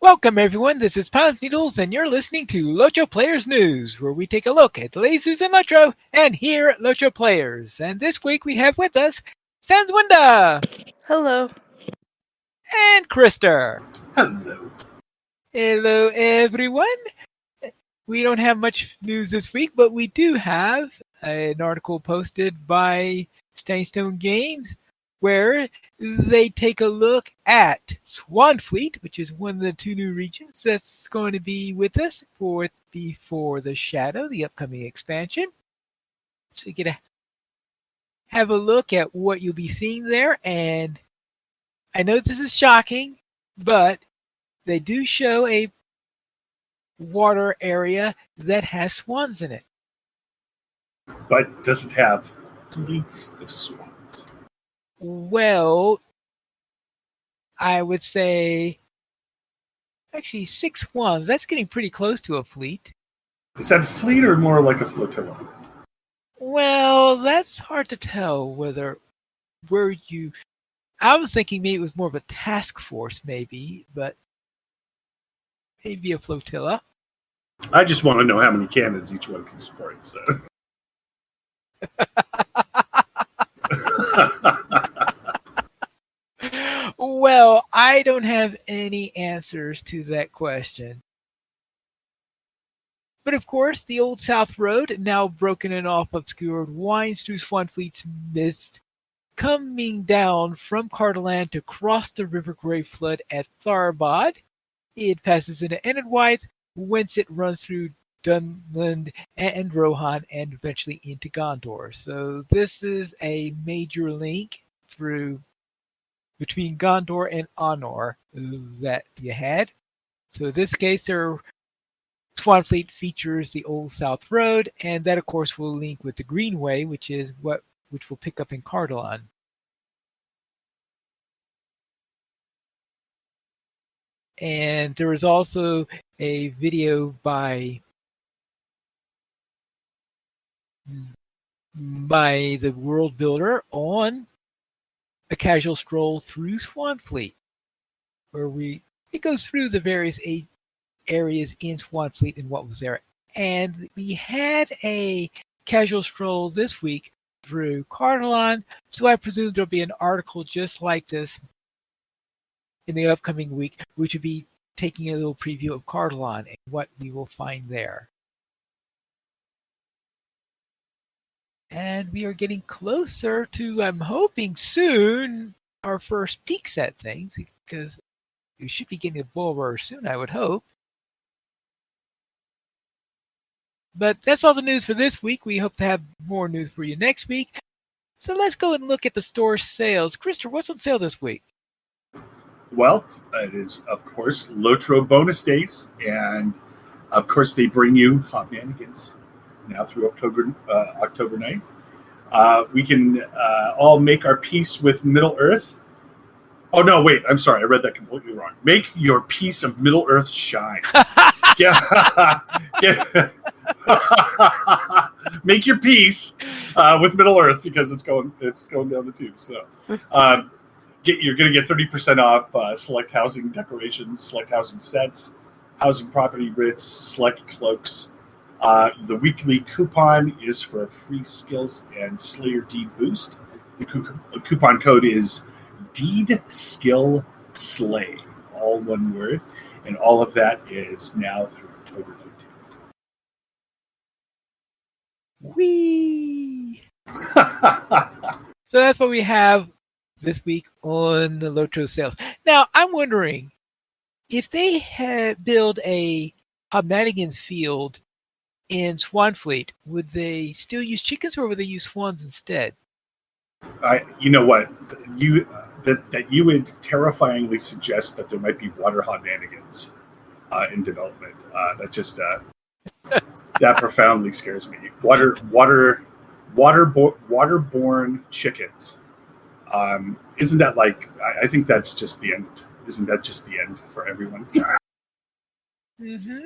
Welcome everyone, this is Pound Needles and you're listening to LOTRO Players News, where we take a look at lasers and LOTRO and here at LOTRO Players. And this week we have with us Sanswinda Hello. and Krister. Hello. Hello everyone. We don't have much news this week, but we do have an article posted by Stone Games where they take a look at Swan Fleet, which is one of the two new regions that's going to be with us for Before the Shadow, the upcoming expansion. So you get to have a look at what you'll be seeing there. And I know this is shocking, but they do show a water area that has swans in it. But does it have fleets of swans? Well, I would say actually 6 swans. That's getting pretty close to a fleet. Is that a fleet or more like a flotilla? Well, that's hard to tell I was thinking maybe it was more of a task force, but maybe a flotilla. I just want to know how many cannons each one can support. So. Well, I don't have any answers to that question. But of course, the Old South Road, now broken and off obscured, winds through Swan Fleet's midst, coming down from Cardolan to cross the River Grey Flood at Tharbod. It passes into Enedwythe, whence it runs through Dunland and Rohan, and eventually into Gondor. So this is a major link between Gondor and Anor that you had. So in this case, Swan Fleet features the Old South Road, and that of course will link with the Greenway, which will pick up in Cardolan. And there is also a video by the World Builder on a casual stroll through Swan Fleet, where it goes through the various areas in Swan Fleet and what was there. And we had a casual stroll this week through Cardolan, so I presume there'll be an article just like this in the upcoming week, which would be taking a little preview of Cardolan and what we will find there. And we are getting closer to, I'm hoping soon, our first peeks at things, because we should be getting a bullroarer soon, I would hope. But that's all the news for this week. We hope to have more news for you next week. So let's go and look at the store sales. Krister, what's on sale this week? Well, it is, of course, LOTRO bonus days. And, of course, they bring you Hot Mannequins now through October 9th. We can all make our peace with Middle-earth. Oh, no, wait. I'm sorry. I read that completely wrong. Make your piece of Middle-earth shine. Make your peace with Middle-earth because it's going down the tube. So you're going to get 30% off select housing decorations, select housing sets, housing property writs, select cloaks. The weekly coupon is for a free skills and Slayer Deed boost. The coupon code is Deed Skill Slay, all one word, and all of that is now through October 13th. Whee! So that's what we have this week on the LOTRO sales. Now, I'm wondering, if they build a Hobnanigans field in Swan Fleet, would they still use chickens or would they use swans instead? You know what? That you would terrifyingly suggest that there might be water Hobnanigans in development. That just that profoundly scares me. Waterborne chickens. Isn't that like? I think that's just the end. Isn't that just the end for everyone? Mm-hmm.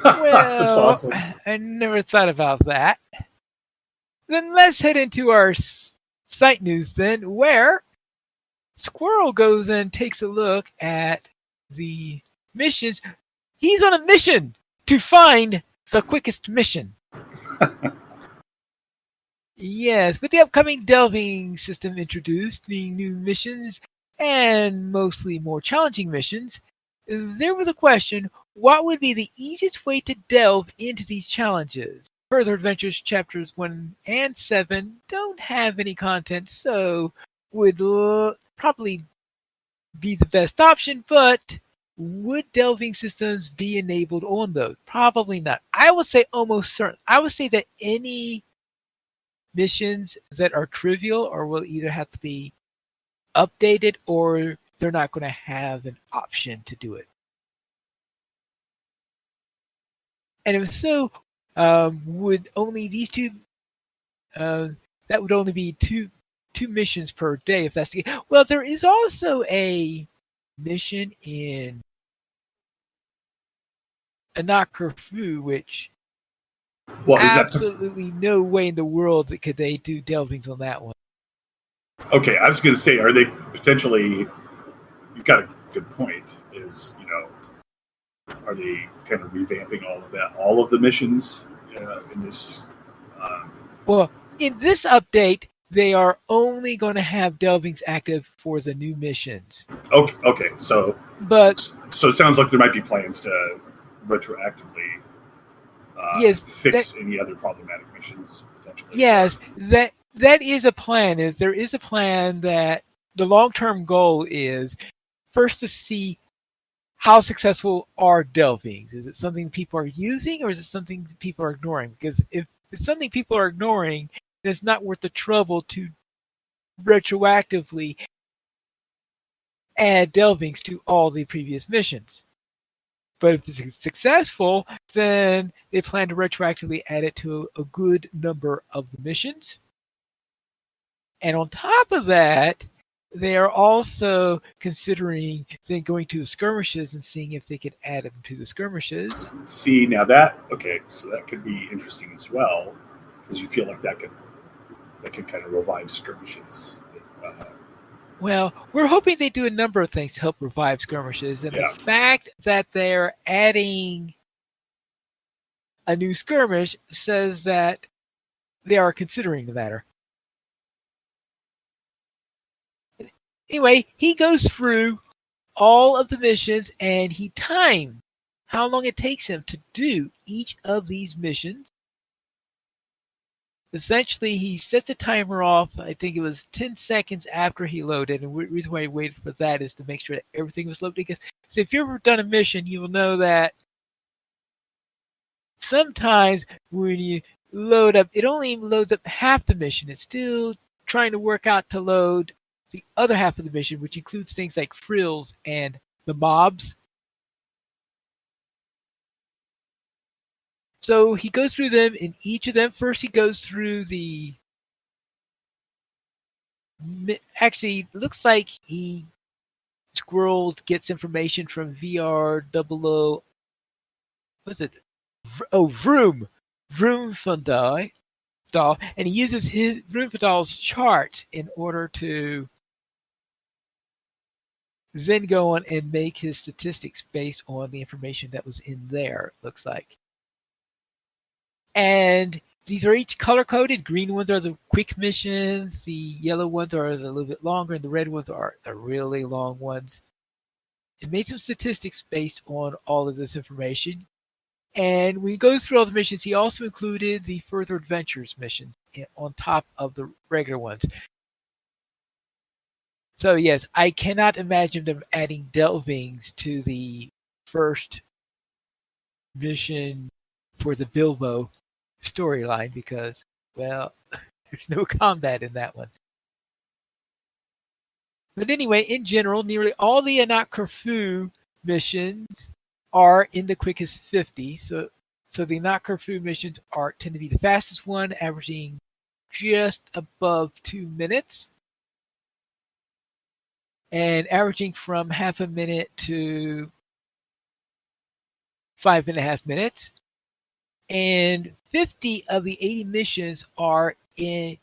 Well, that's awesome. I never thought about that. Then let's head into our site news then, where Squirrel goes and takes a look at the missions. He's on a mission to find the quickest mission. Yes, with the upcoming delving system introduced, being new missions and mostly more challenging missions, there was a question: what would be the easiest way to delve into these challenges? Further Adventures chapters 1 and 7 don't have any content, so would probably be the best option, but would delving systems be enabled on those? Probably not. I would say almost certain. I would say that any missions that are trivial or will either have to be updated or they're not going to have an option to do it. And if so, would only these two? That would only be two missions per day if that's the case. Well, there is also a mission in Anakharfu, which Well, is that absolutely no way in the world that could they do delvings on that one. okay? I was going to say, are they potentially? You've got a good point. Is are they kind of revamping all of that, all of the missions in this? Um, Well, in this update, they are only going to have delvings active for the new missions. okay. But So it sounds like there might be plans to retroactively yes, fix any other problematic missions potentially. yes, that is a plan. There is a plan that the long-term goal is first to see how successful are delvings. Is it something people are using, or is it something people are ignoring? Because if it's something people are ignoring, then it's not worth the trouble to retroactively add delvings to all the previous missions. But if it's successful, then they plan to retroactively add it to a good number of the missions. And on top of that, they are also considering then going to the skirmishes and seeing if they could add them to the skirmishes. See, now so that could be interesting as well, because you feel like that could kind of revive skirmishes. Well, we're hoping they do a number of things to help revive skirmishes, and Yeah. the fact that they're adding a new skirmish says that they are considering the matter. Anyway, he goes through all of the missions and he timed how long it takes him to do each of these missions. Essentially, he sets the timer off, I think it was 10 seconds after he loaded. And the reason why he waited for that is to make sure that everything was loaded. Because so if you've ever done a mission, you will know that sometimes when you load up, it only loads up half the mission. It's still trying to work out to load the other half of the mission, which includes things like frills and the mobs. So he goes through them in each of them. First, he goes through the. Actually, looks like he squirreled gets information from VR 00. What's it? Oh, Vroom Fundai. And he uses his Vroom Fundal's chart in order to then go on and make his statistics based on the information that was in there. Looks like. And these are each color coded. Green ones are the quick missions. The yellow ones are a little bit longer, and the red ones are the really long ones. It made some statistics based on all of this information. And when he goes through all the missions, he also included the Further Adventures missions on top of the regular ones. So yes, I cannot imagine them adding delvings to the first mission for the Bilbo storyline because, well, there's no combat in that one. But anyway, in general, nearly all the Anakharfu missions are in the quickest 50. So the Anakharfu missions tend to be the fastest one, averaging just above 2 minutes. And averaging from half a minute to 5.5 minutes. And 50 of the 80 missions are in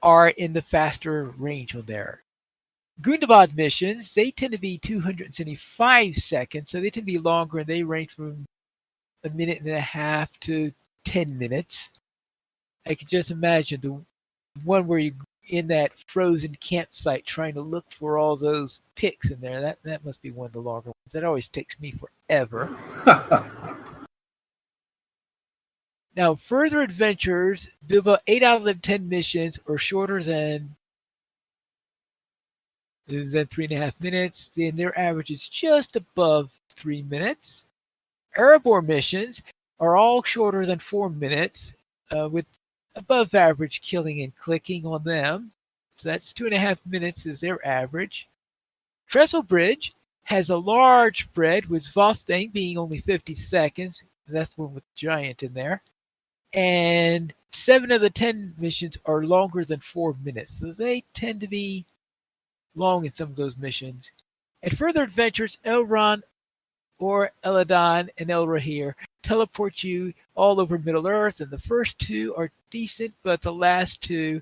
the faster range on there. Gundabad missions, they tend to be 275 seconds, so they tend to be longer, and they range from a minute and a half to 10 minutes. I can just imagine the one where you're in that frozen campsite trying to look for all those picks in there. That must be one of the longer ones. That always takes me forever. Now, further adventures, about 8 out of the 10 missions are shorter than 3.5 minutes. Then their average is just above 3 minutes. Erebor missions are all shorter than 4 minutes, with above average killing and clicking on them. So that's 2.5 minutes is their average. Trestle Bridge has a large spread, with Vostang being only 50 seconds. That's the one with the giant in there. And 7 of the 10 missions are longer than 4 minutes. So they tend to be long in some of those missions. And further adventures, Elrond or Eladon and Elrahir teleport you all over Middle Earth, and the first 2 are decent, but the last two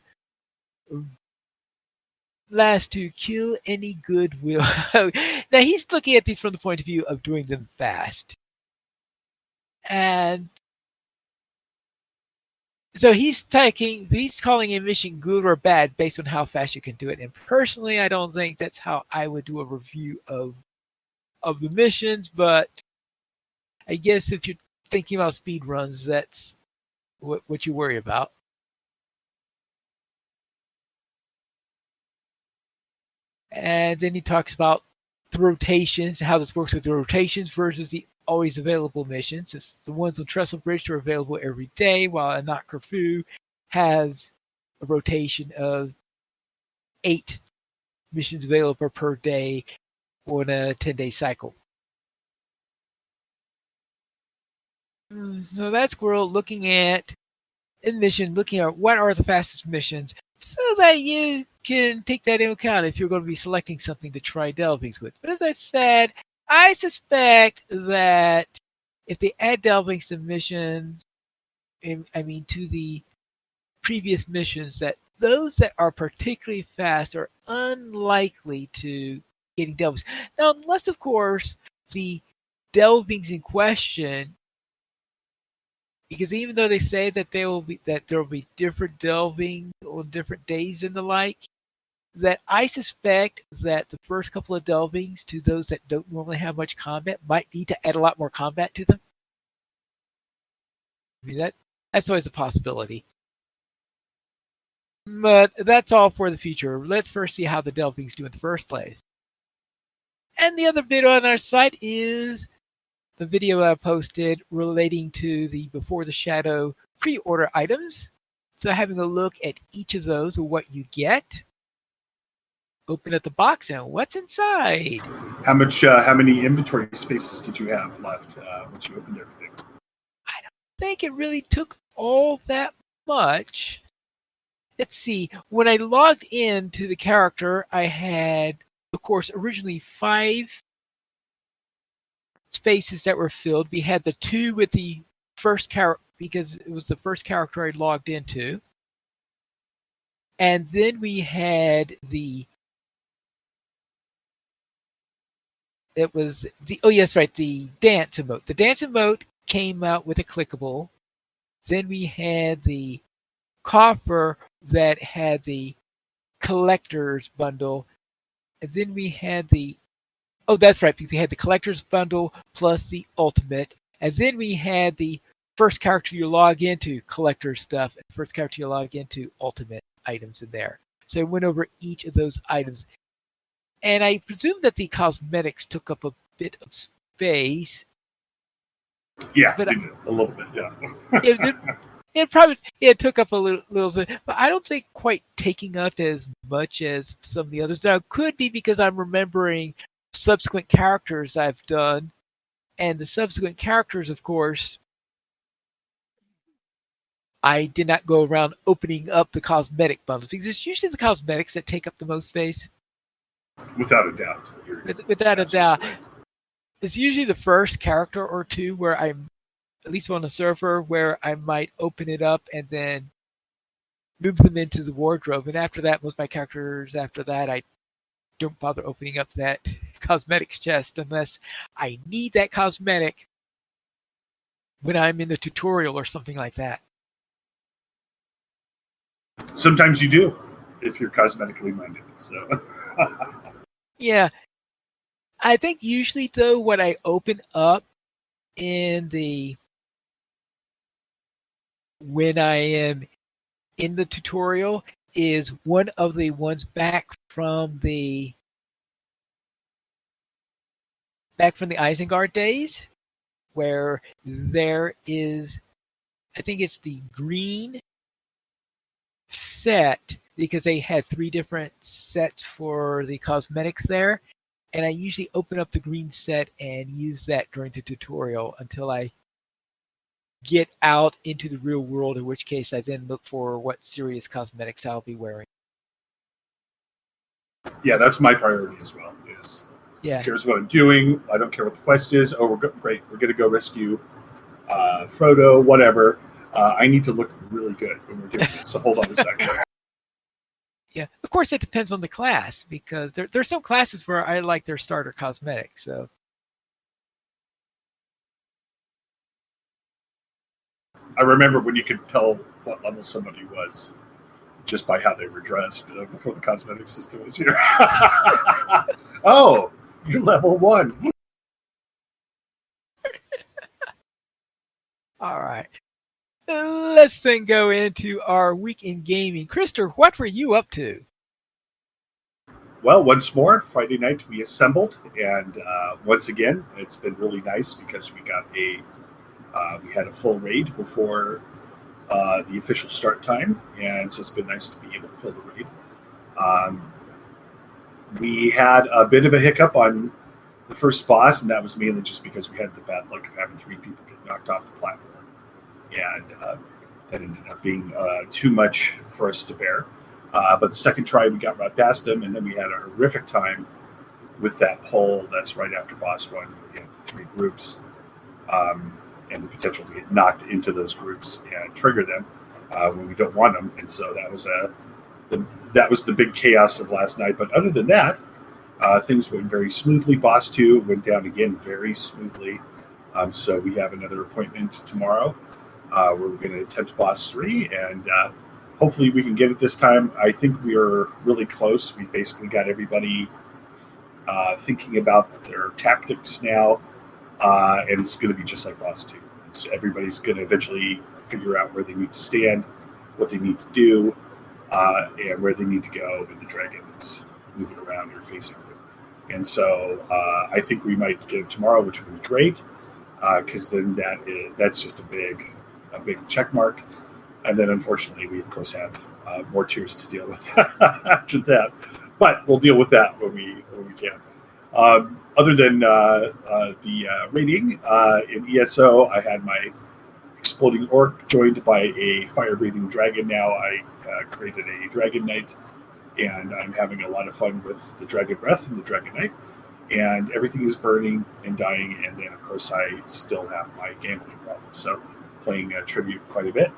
kill any goodwill. Now he's looking at these from the point of view of doing them fast. And so he's calling a mission good or bad based on how fast you can do it. And personally, I don't think that's how I would do a review of the missions, but I guess if you're thinking about speed runs, that's what you worry about. And then he talks about the rotations, how this works with the rotations versus the always available missions. It's the ones on Trestle Bridge are available every day, while Anat Kerfu has a rotation of 8 missions available per day on a 10-day cycle. So that's where we're looking at what are the fastest missions, so that you can take that into account if you're going to be selecting something to try delvings with. But as I said, I suspect that if they add delvings to missions, to the previous missions, that those that are particularly fast are unlikely to getting delvings. Now, unless, of course, the delvings in question, because even though they say that there will be different delving on different days and the like, that I suspect that the first couple of delvings to those that don't normally have much combat might need to add a lot more combat to them. That's always a possibility. But that's all for the future. Let's first see how the delvings do in the first place. And the other bit on our site is the video I posted relating to the Before the Shadow pre-order items. So having a look at each of those, or what you get. Open up the box and what's inside. How many inventory spaces did you have left once you opened everything? I don't think it really took all that much. Let's see. When I logged into the character, I had, of course, originally 5 spaces that were filled. We had the 2 with the first character, because it was the first character I logged into. And then we had the dance emote. The dance emote came out with a clickable. Then we had the coffer that had the collector's bundle. And then we had because we had the collector's bundle plus the ultimate. And then we had the first character you log into collector stuff, and first character you log into ultimate items in there. So I went over each of those items. And I presume that the cosmetics took up a bit of space. Yeah, but a little bit, yeah. It took up a little bit, but I don't think quite taking up as much as some of the others. Now, it could be because I'm remembering subsequent characters I've done, and the subsequent characters, of course, I did not go around opening up the cosmetic bundles, because it's usually the cosmetics that take up the most space. Without a doubt. Without a doubt. Right. It's usually the first character or 2 where I'm, at least on a server, where I might open it up and then move them into the wardrobe. And after that, most of my characters after that, I don't bother opening up that cosmetics chest unless I need that cosmetic when I'm in the tutorial or something like that. Sometimes you do, if you're cosmetically minded. So, Yeah, I think usually though what I open up in the when I am in the tutorial is one of the ones back from the Isengard days, where there is, I think it's the green set, because they had 3 different sets for the cosmetics there, and I usually open up the green set and use that during the tutorial until I get out into the real world, in which case I then look for what serious cosmetics I'll be wearing. yeah, that's my priority as well. Is Yeah. here's what I'm doing. I don't care what the quest is. Oh, great. We're going to go rescue Frodo, whatever. I need to look really good when we're doing it. So hold on a second. Yeah, of course it depends on the class, because there's some classes where I like their starter cosmetics. So I remember when you could tell what level somebody was just by how they were dressed before the cosmetic system was here. Oh, you're level 1. all right, let's then go into our week in gaming. Krister, what were you up to? Well, once more, Friday night we assembled, and once again, it's been really nice because we had a full raid before the official start time, and so it's been nice to be able to fill the raid. Um, we had a bit of a hiccup on the first boss, and that was mainly just because we had the bad luck of having 3 people get knocked off the platform, and that ended up being too much for us to bear. But the second try, we got right past him, and then we had a horrific time with that pole that's right after boss 1. We have the 3 groups, and the potential to get knocked into those groups and trigger them when we don't want them. And so that was the big chaos of last night. But other than that, things went very smoothly. Boss 2 went down again very smoothly. So we have another appointment tomorrow where we're going to attempt boss 3, and hopefully we can get it this time. I think we are really close. We basically got everybody thinking about their tactics now, and it's going to be just like boss 2. Everybody's going to eventually figure out where they need to stand, what they need to do, and where they need to go when the dragon is moving around or facing them. And so I think we might get it tomorrow, which would be great, because then that's just a big check mark. And then unfortunately, we of course have more tiers to deal with after that. But we'll deal with that when we can. Other than the rating in ESO, I had my exploding orc joined by a fire-breathing dragon. Now I created a dragon knight, and I'm having a lot of fun with the dragon breath and the dragon knight. And everything is burning and dying. And then, of course, I still have my gambling problem. So playing Tribute quite a bit.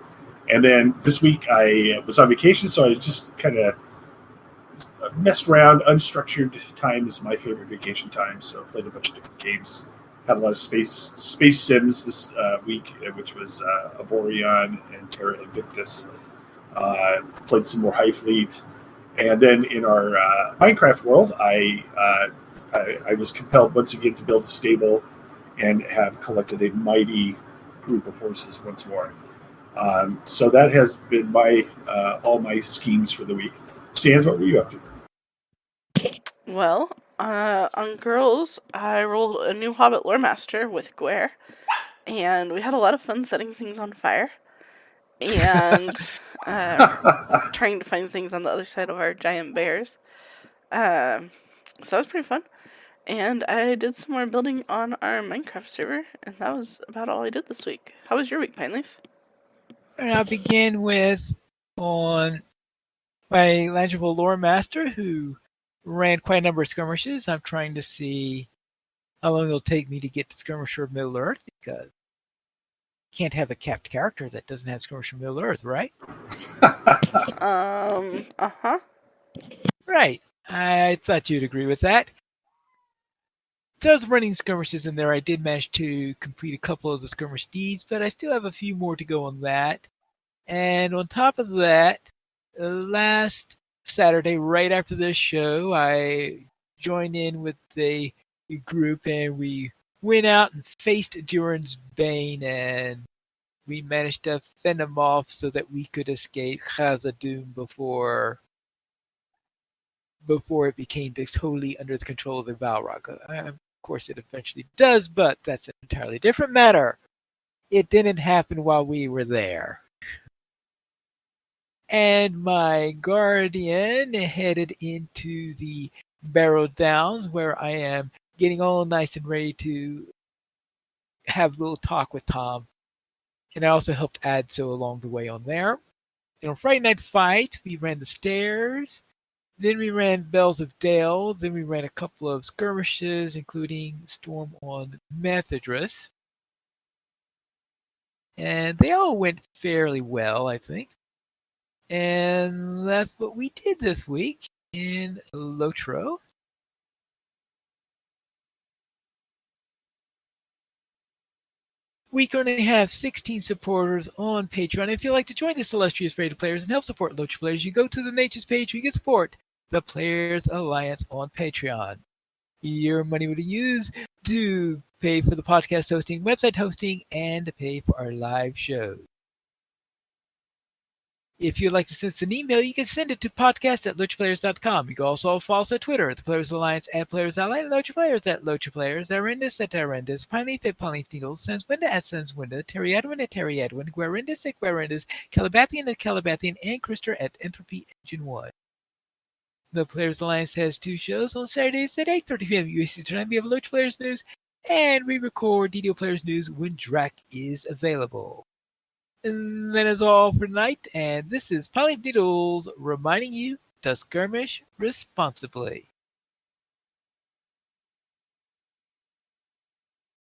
And then this week I was on vacation, so I just kind of messed around. Unstructured time is my favorite vacation time, so I played a bunch of different games. Had a lot of space sims this week, which was Avorion and Terra Invictus. Played some more High Fleet, and then in our Minecraft world, I was compelled once again to build a stable and have collected a mighty group of horses once more. So that has been my all my schemes for the week. Sans, what were you up to? Well, on Girls, I rolled a new Hobbit Lore Master with Guare, and we had a lot of fun setting things on fire, and trying to find things on the other side of our giant bears. So that was pretty fun. And I did some more building on our Minecraft server, and that was about all I did this week. How was your week, Pineleaf? And I'll begin with on my Legible Lore Master, who ran quite a number of skirmishes. I'm trying to see how long it'll take me to get the Skirmisher of Middle Earth, because you can't have a capped character that doesn't have Skirmisher of Middle Earth, right? Uh-huh. Right. I thought you'd agree with that. So I was running skirmishes in there. I did manage to complete a couple of the skirmish deeds, but I still have a few more to go on that. And on top of that, last Saturday, right after this show, I joined in with a group and we went out and faced Durin's Bane, and we managed to fend him off so that we could escape Khazad-dûm before it became totally under the control of the Balrog. Of course, it eventually does, but that's an entirely different matter. It didn't happen while we were there. And my guardian headed into the Barrow Downs, where I am getting all nice and ready to have a little talk with Tom. And I also helped Adso along the way on there. And on Friday Night Fight, we ran the stairs. Then we ran Bells of Dale. Then we ran a couple of skirmishes, including Storm on Methadras. And they all went fairly well, I think. And that's what we did this week in LOTRO. We currently have 16 supporters on Patreon. If you'd like to join this illustrious parade of players and help support LOTRO players, you go to the Nature's page where you can support the Players Alliance on Patreon. Your money will be used to pay for the podcast hosting, website hosting, and to pay for our live shows. If you'd like to send us an email, you can send it to podcast@LotraPlayers.com. You can also follow us on Twitter at the Players Alliance, at Players Ally, and LotraPlayers at LotraPlayers, Arendis at Arendis, Pineleaf at Pineleaf Needles, Sanswinda at Sanswinda, Terry Edwin at Terry Edwin, Guarendis at Guarendis, Calibathian at Calibathian, and Krister at Entropy Engine 1. The Players Alliance has two shows on Saturdays at 8:30 p.m. USC time. We have Lotra Players News, and we record DDO Players News when Drac is available. And that is all for tonight, and this is Pineleaf Needles reminding you to skirmish responsibly.